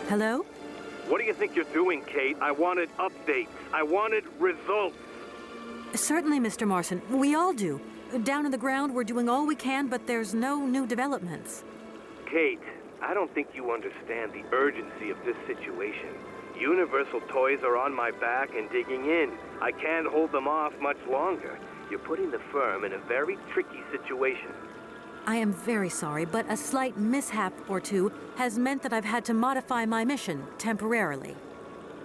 Hello? What do you think you're doing, Kate? I wanted updates. I wanted results. Certainly, Mr. Marson. We all do. Down on the ground, we're doing all we can, but there's no new developments. Kate, I don't think you understand the urgency of this situation. Universal Toys are on my back and digging in. I can't hold them off much longer. You're putting the firm in a very tricky situation. I am very sorry, but a slight mishap or two has meant that I've had to modify my mission temporarily.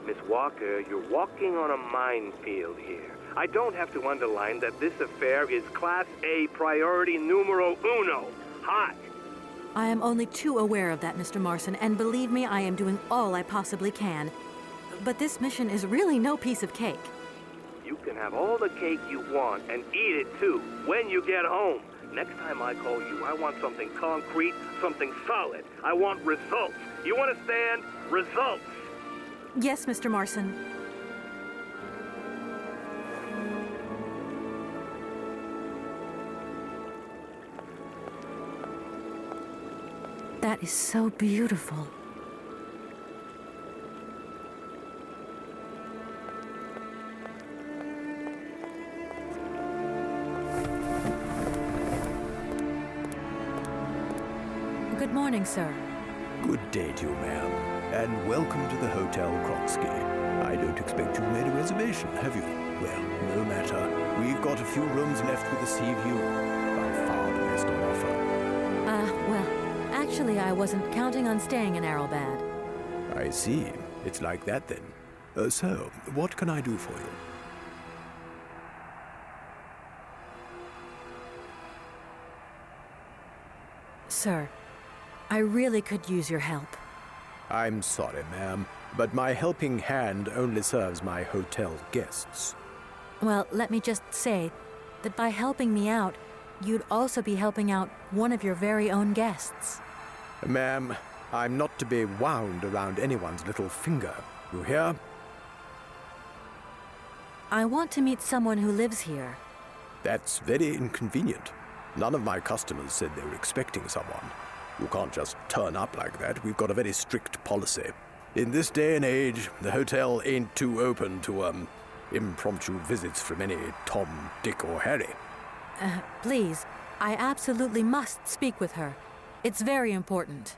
Miss Walker, you're walking on a minefield here. I don't have to underline that this affair is Class A priority numero uno. Hot. I am only too aware of that, Mr. Marson, and believe me, I am doing all I possibly can. But this mission is really no piece of cake. You can have all the cake you want and eat it too when you get home. Next time I call you, I want something concrete, something solid. I want results. You understand? Results. Yes, Mr. Marson. That is so beautiful. Good morning, sir. Good day to you, ma'am, and welcome to the Hotel Krotsky. I don't expect you've made a reservation, have you? Well, no matter. We've got a few rooms left with a sea view. By far the best on offer. Well, actually, I wasn't counting on staying in Arrowbad. I see. It's like that, then. So, what can I do for you? Sir, I really could use your help. I'm sorry, ma'am, but my helping hand only serves my hotel guests. Well, let me just say that by helping me out, you'd also be helping out one of your very own guests. Ma'am, I'm not to be wound around anyone's little finger. You hear? I want to meet someone who lives here. That's very inconvenient. None of my customers said they were expecting someone. You can't just turn up like that. We've got a very strict policy. In this day and age, the hotel ain't too open to, impromptu visits from any Tom, Dick, or Harry. Please, I absolutely must speak with her. It's very important.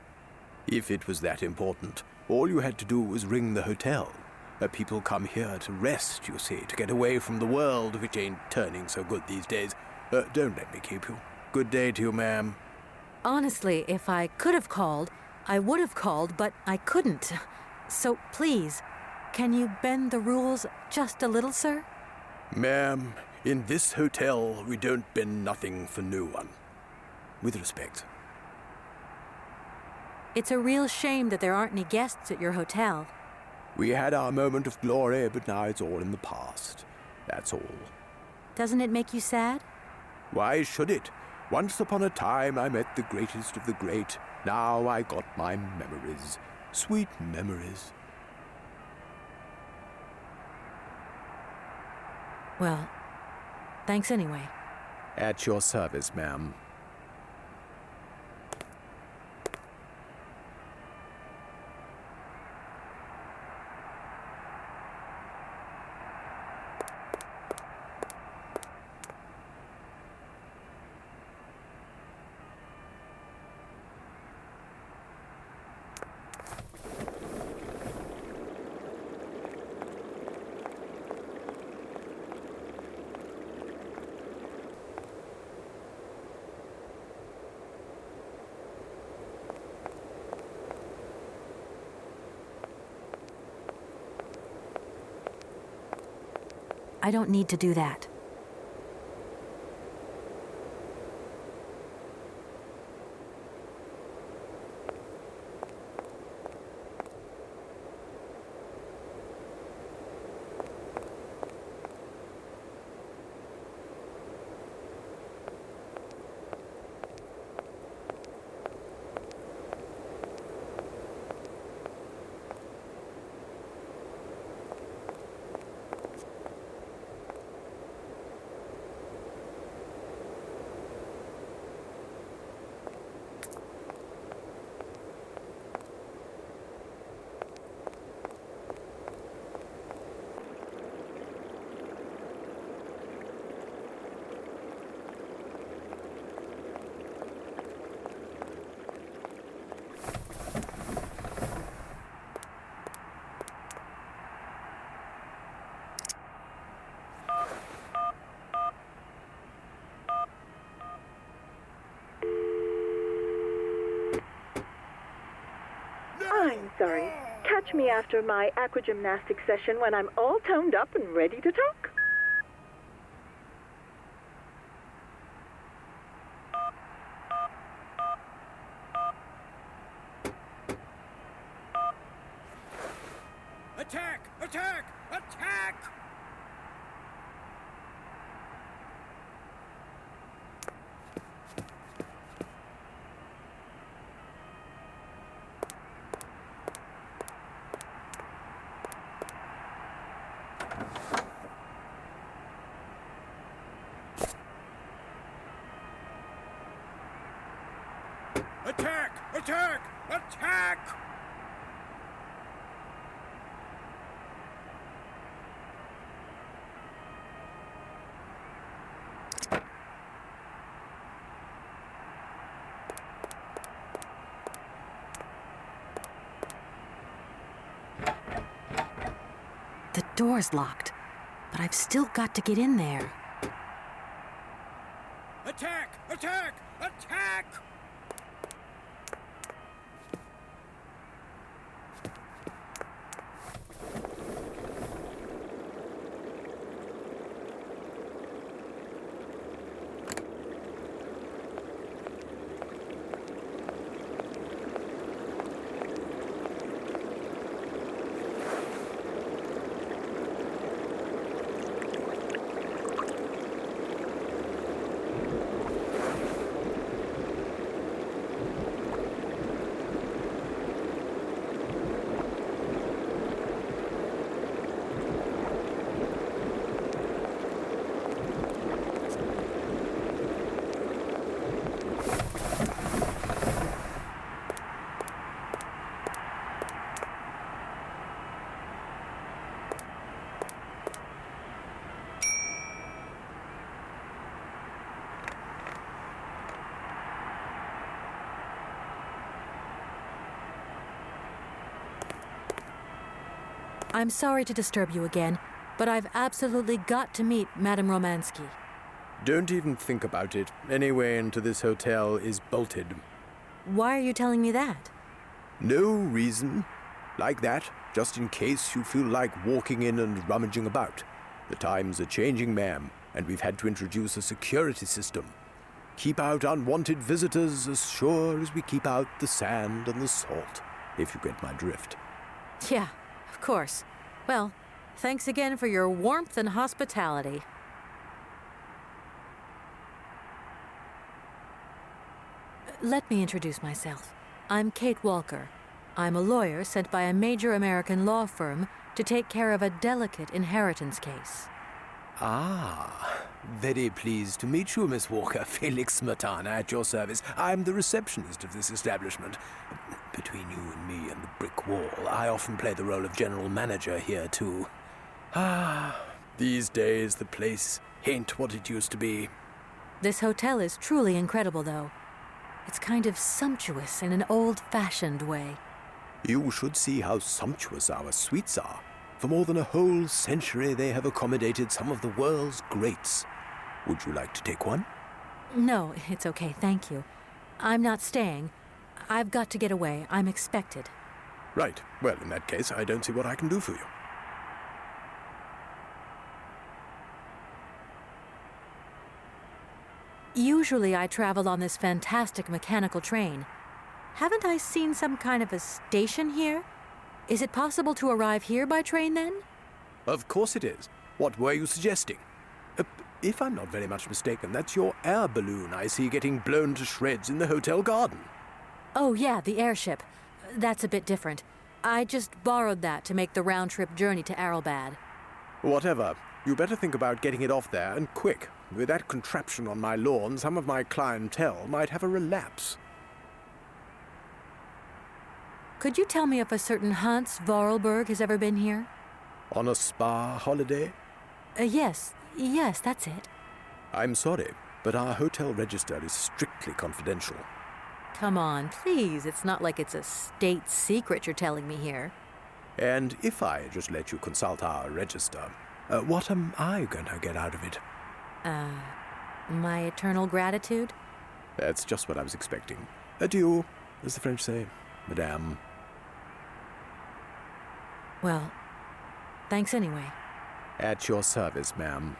If it was that important, all you had to do was ring the hotel. People come here to rest, you see, to get away from the world, which ain't turning so good these days. Don't let me keep you. Good day to you, ma'am. Honestly, if I could have called, I would have called, but I couldn't. So please, can you bend the rules just a little, sir? Ma'am, in this hotel, we don't bend nothing for no one. With respect. It's a real shame that there aren't any guests at your hotel. We had our moment of glory, but now it's all in the past. That's all. Doesn't it make you sad? Why should it? Once upon a time I met the greatest of the great. Now I got my memories. Sweet memories. Well, thanks anyway. At your service, ma'am. I don't need to do that. I'm sorry. Catch me after my aquagymnastic session when I'm all toned up and ready to talk. Attack! Attack! Attack! Attack! Attack! Attack! The door's locked, but I've still got to get in there. Attack! Attack! Attack! I'm sorry to disturb you again, but I've absolutely got to meet Madame Romansky. Don't even think about it. Any way into this hotel is bolted. Why are you telling me that? No reason. Like that, just in case you feel like walking in and rummaging about. The times are changing, ma'am, and we've had to introduce a security system. Keep out unwanted visitors as sure as we keep out the sand and the salt, if you get my drift. Yeah, of course. Well, thanks again for your warmth and hospitality. Let me introduce myself. I'm Kate Walker. I'm a lawyer sent by a major American law firm to take care of a delicate inheritance case. Ah, very pleased to meet you, Miss Walker. Felix Smetana at your service. I'm the receptionist of this establishment. Between you and me and the brick wall, I often play the role of general manager here, too. Ah, these days the place ain't what it used to be. This hotel is truly incredible, though. It's kind of sumptuous in an old-fashioned way. You should see how sumptuous our suites are. For more than a whole century, they have accommodated some of the world's greats. Would you like to take one? No, it's okay, thank you. I'm not staying. I've got to get away. I'm expected. Right. Well, in that case, I don't see what I can do for you. Usually I travel on this fantastic mechanical train. Haven't I seen some kind of a station here? Is it possible to arrive here by train then? Of course it is. What were you suggesting? If I'm not very much mistaken, that's your air balloon I see getting blown to shreds in the hotel garden. Oh yeah, the airship. That's a bit different. I just borrowed that to make the round-trip journey to Arrelbad. Whatever. You better think about getting it off there, and quick. With that contraption on my lawn, some of my clientele might have a relapse. Could you tell me if a certain Hans Vorarlberg has ever been here? On a spa holiday? Yes, that's it. I'm sorry, but our hotel register is strictly confidential. Come on, please. It's not like it's a state secret you're telling me here. And if I just let you consult our register, what am I going to get out of it? My eternal gratitude? That's just what I was expecting. Adieu, as the French say, madame. Well, thanks anyway. At your service, ma'am.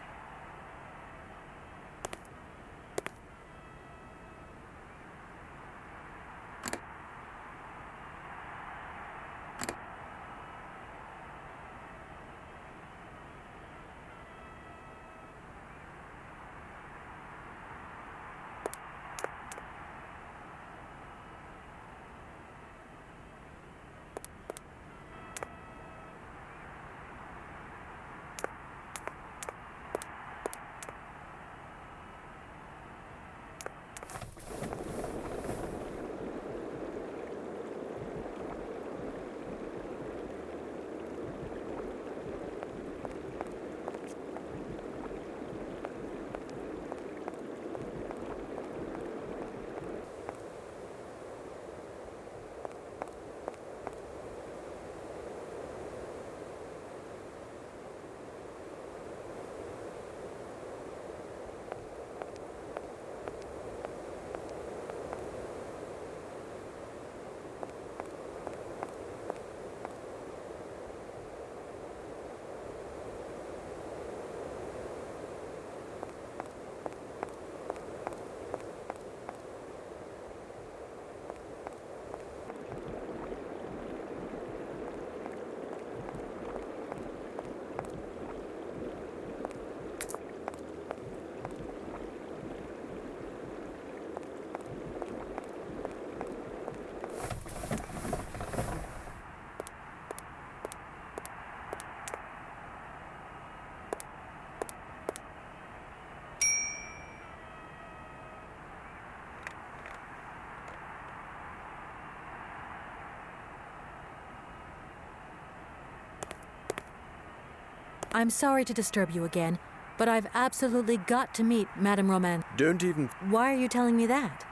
I'm sorry to disturb you again, but I've absolutely got to meet Madame Roman. Don't even... Why are you telling me that?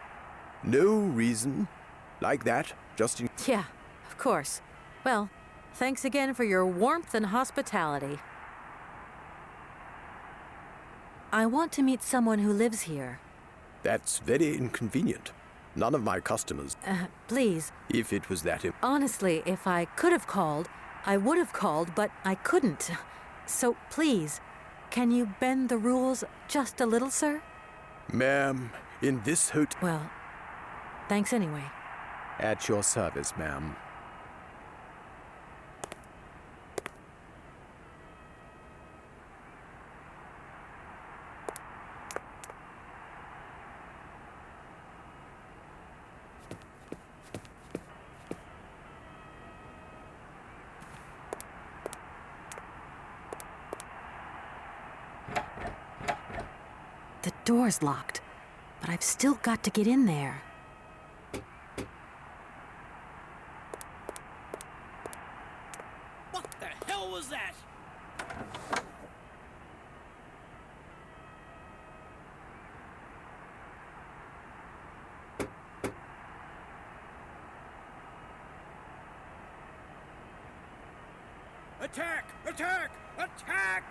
No reason. Like that, just in... Yeah, of course. Well, thanks again for your warmth and hospitality. I want to meet someone who lives here. That's very inconvenient. None of my customers... Please. If it was that... Honestly, if I could have called, I would have called, but I couldn't. So please, can you bend the rules just a little, sir? Ma'am, in this hotel... Well, thanks anyway. At your service, ma'am. The door's locked, but I've still got to get in there. What the hell was that? Attack! Attack! Attack!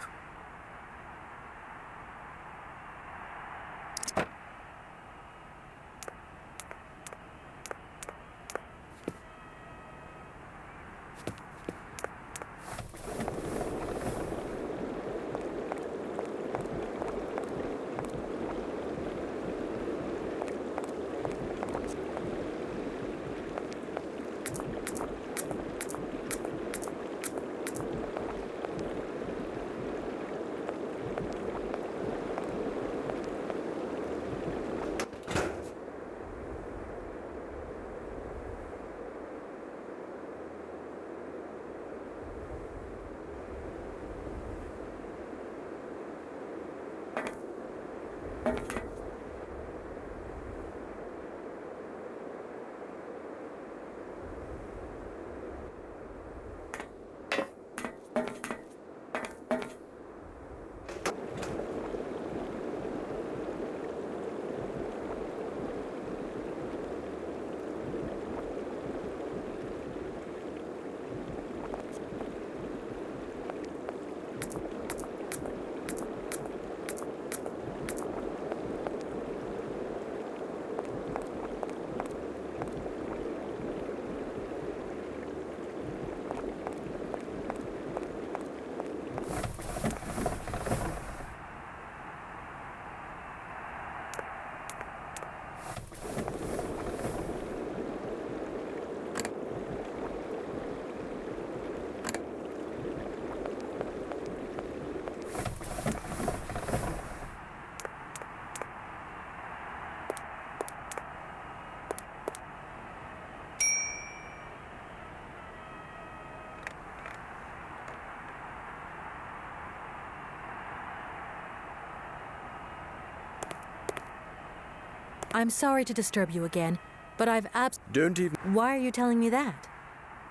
I'm sorry to disturb you again, but I've Don't even... Why are you telling me that?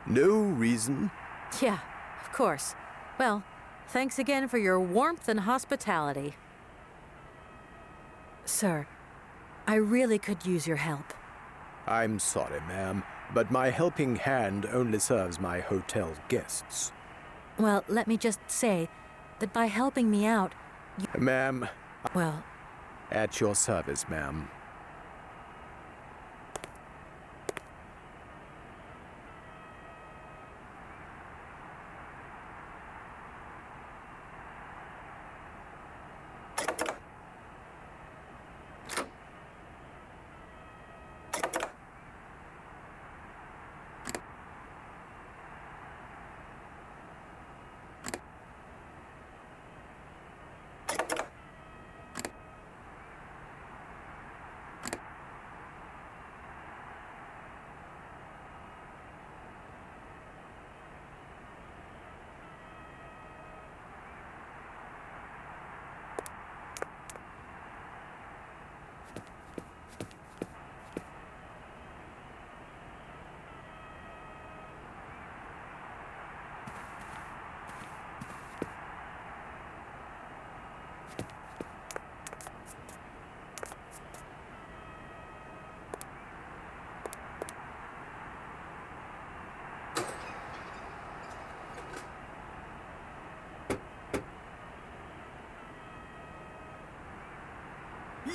No reason. Yeah, of course. Well, thanks again for your warmth and hospitality. Sir, I really could use your help. I'm sorry, ma'am, but my helping hand only serves my hotel guests. Well, let me just say that by helping me out, Ma'am, well, at your service, ma'am.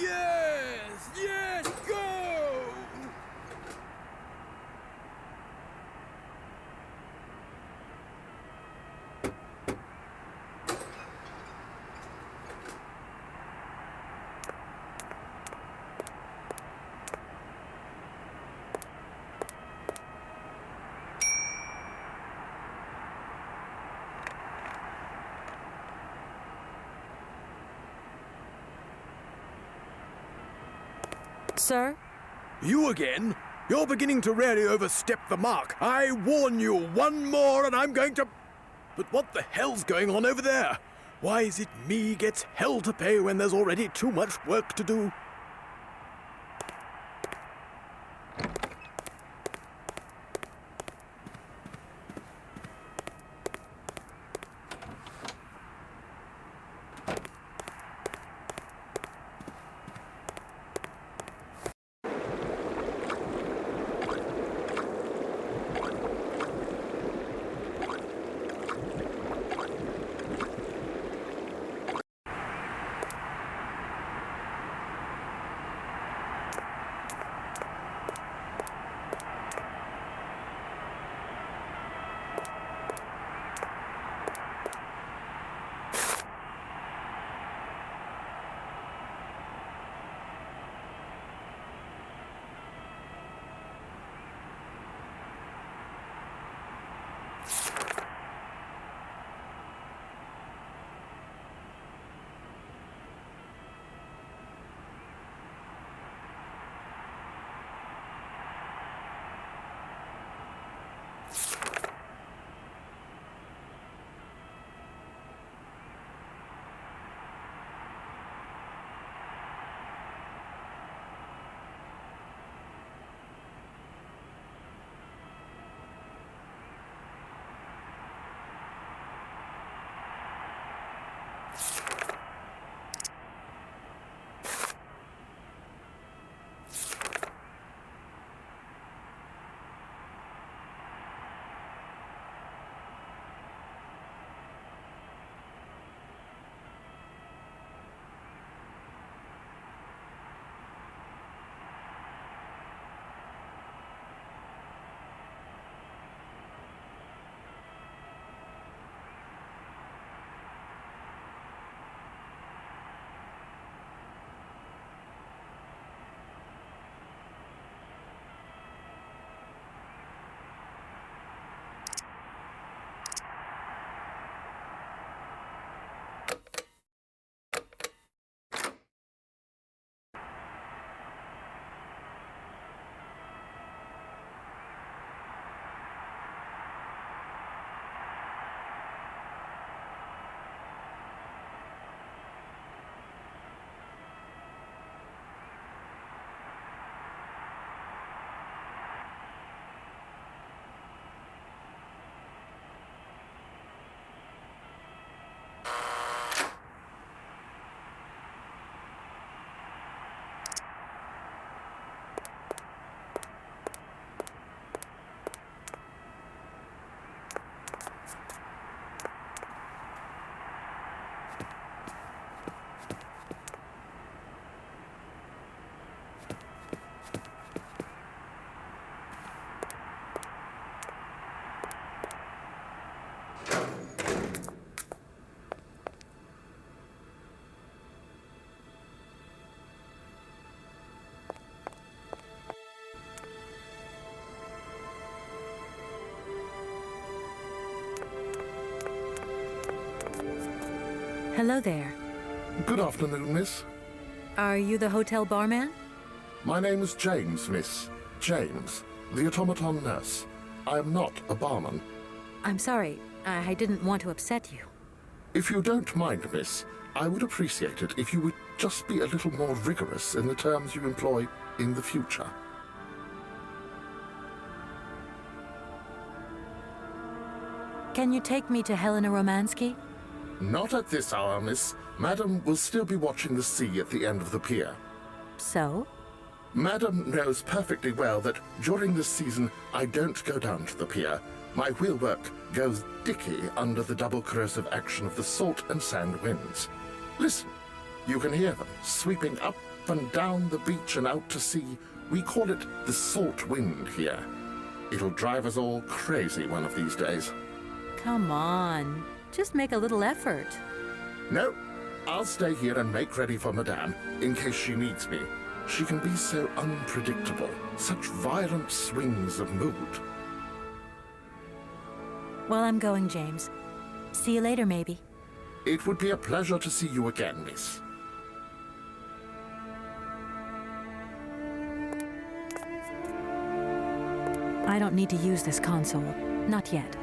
Yes! Yes! Go! sir? You again? You're beginning to really overstep the mark. I warn you, one more and I'm going to... But what the hell's going on over there? Why is it me gets hell to pay when there's already too much work to do? Hello there. Good afternoon, miss. Are you the hotel barman? My name is James, miss. James, the automaton nurse. I am not a barman. I'm sorry. I didn't want to upset you. If you don't mind, miss, I would appreciate it if you would just be a little more rigorous in the terms you employ in the future. Can you take me to Helena Romansky? Not at this hour, miss. Madam will still be watching the sea at the end of the pier. So? Madam knows perfectly well that during this season I don't go down to the pier. My wheelwork goes dicky under the double corrosive action of the salt and sand winds. Listen, you can hear them sweeping up and down the beach and out to sea. We call it the salt wind here. It'll drive us all crazy one of these days. Come on. Just make a little effort. No, I'll stay here and make ready for Madame in case she needs me. She can be so unpredictable, such violent swings of mood. Well, I'm going, James. See you later, maybe. It would be a pleasure to see you again, miss. I don't need to use this console. Not yet.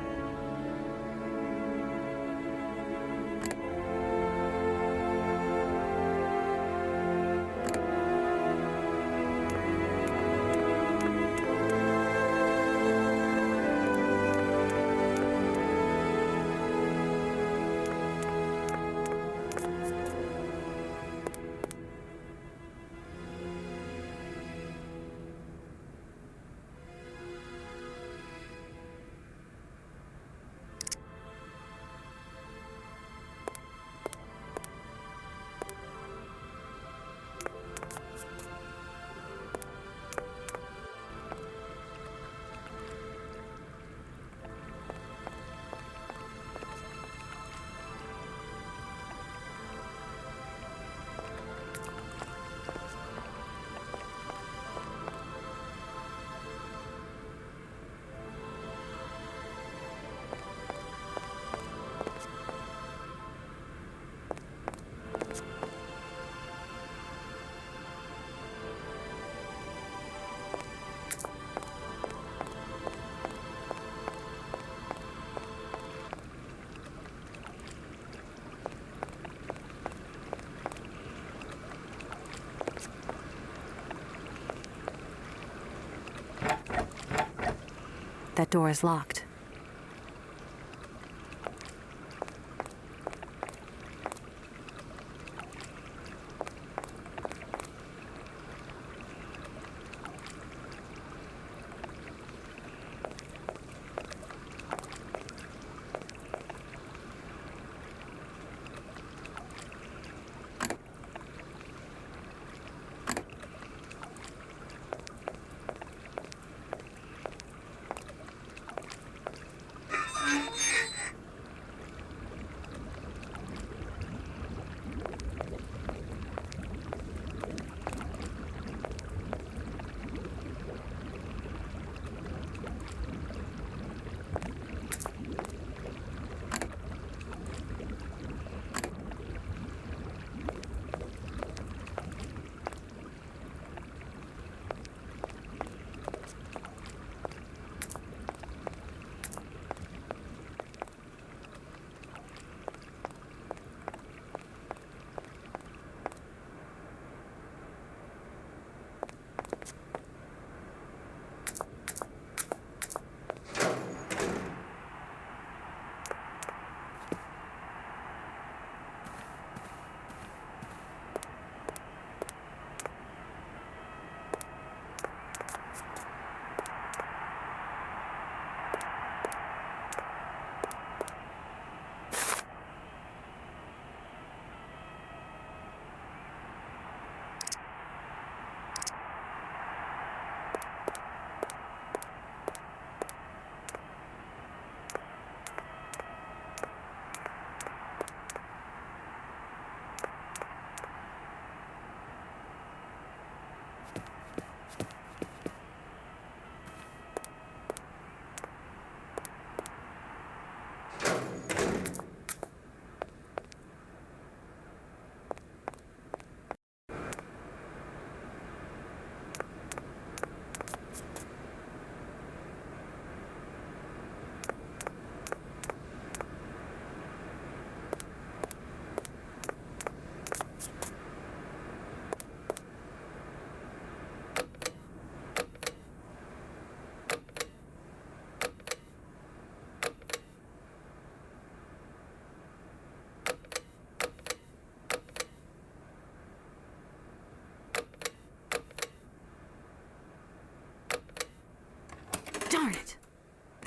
That door is locked.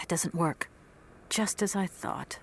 That doesn't work. Just as I thought.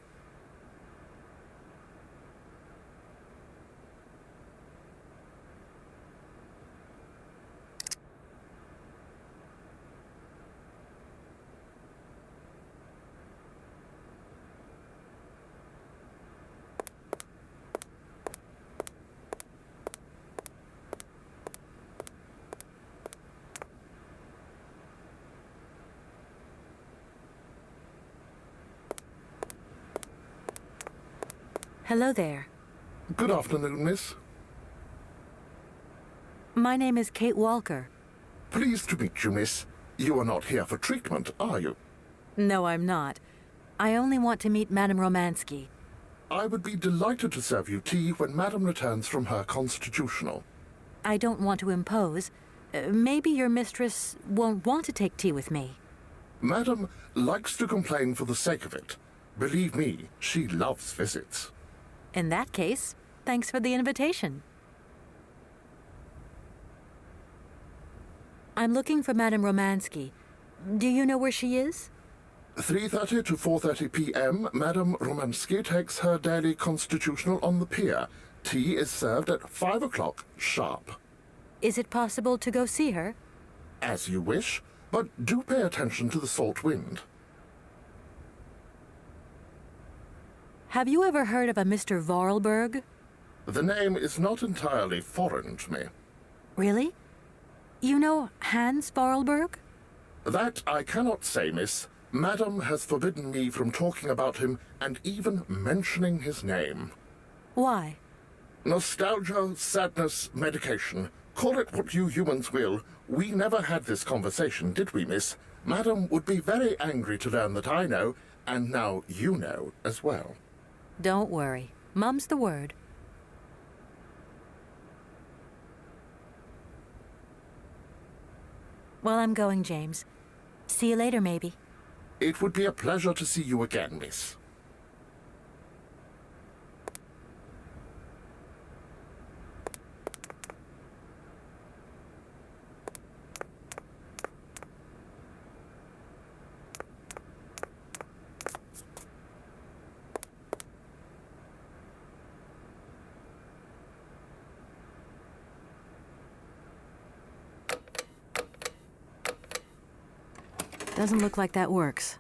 Hello there. Good afternoon, miss. My name is Kate Walker. Pleased to meet you, miss. You are not here for treatment, are you? No, I'm not. I only want to meet Madame Romansky. I would be delighted to serve you tea when Madam returns from her constitutional. I don't want to impose. Maybe your mistress won't want to take tea with me. Madam likes to complain for the sake of it. Believe me, she loves visits. In that case, thanks for the invitation. I'm looking for Madame Romansky. Do you know where she is? 3:30 to 4:30 p.m., Madam Romansky takes her daily constitutional on the pier. Tea is served at 5 o'clock sharp. Is it possible to go see her? As you wish, but do pay attention to the salt wind. Have you ever heard of a Mr. Vorarlberg? The name is not entirely foreign to me. Really? You know Hans Vorarlberg? That I cannot say, miss. Madam has forbidden me from talking about him and even mentioning his name. Why? Nostalgia, sadness, medication. Call it what you humans will. We never had this conversation, did we, miss? Madam would be very angry to learn that I know, and now you know as well. Don't worry. Mum's the word. Well, I'm going, James. See you later, maybe. It would be a pleasure to see you again, miss. Doesn't look like that works.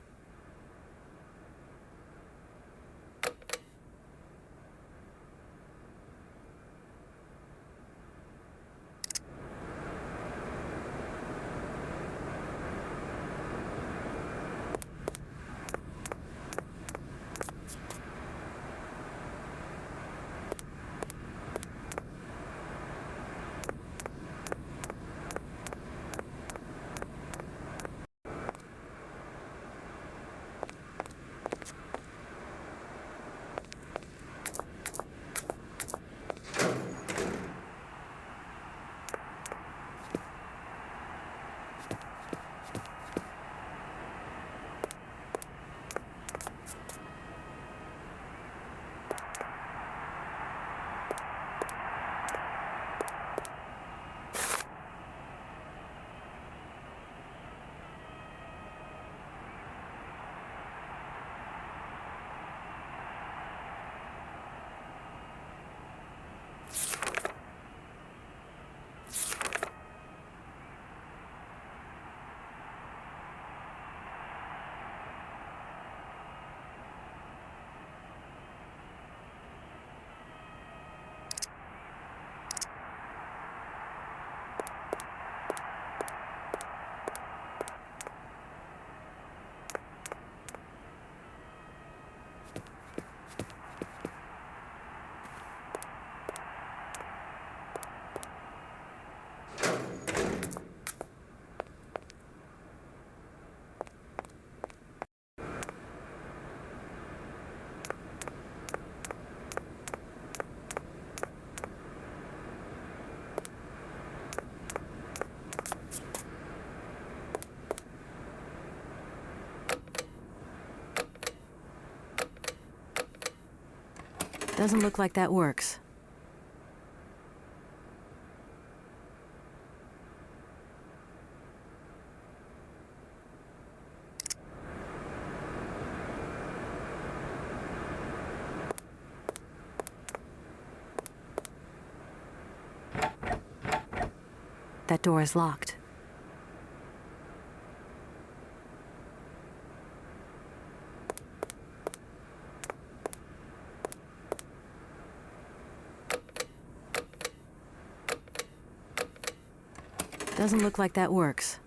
Doesn't look like that works. That door is locked. Doesn't look like that works.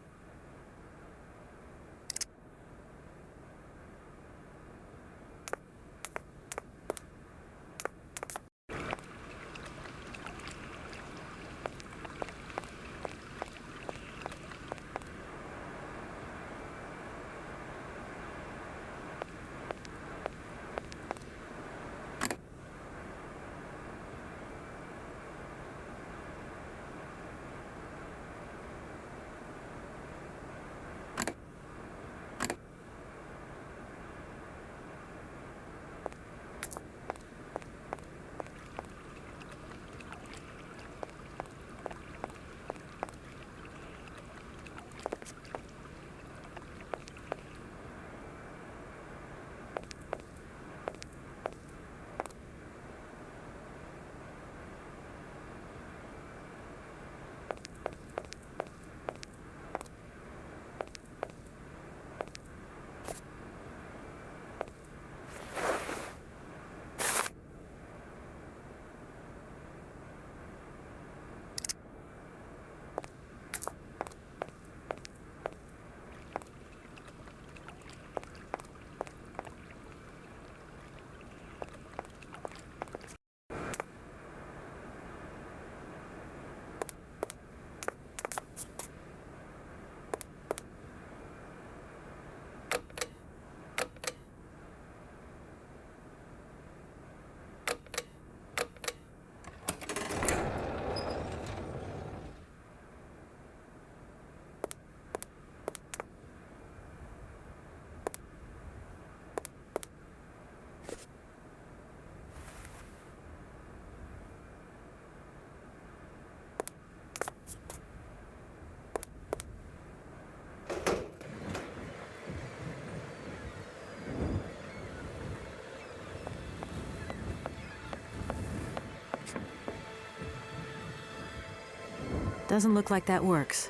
Doesn't look like that works.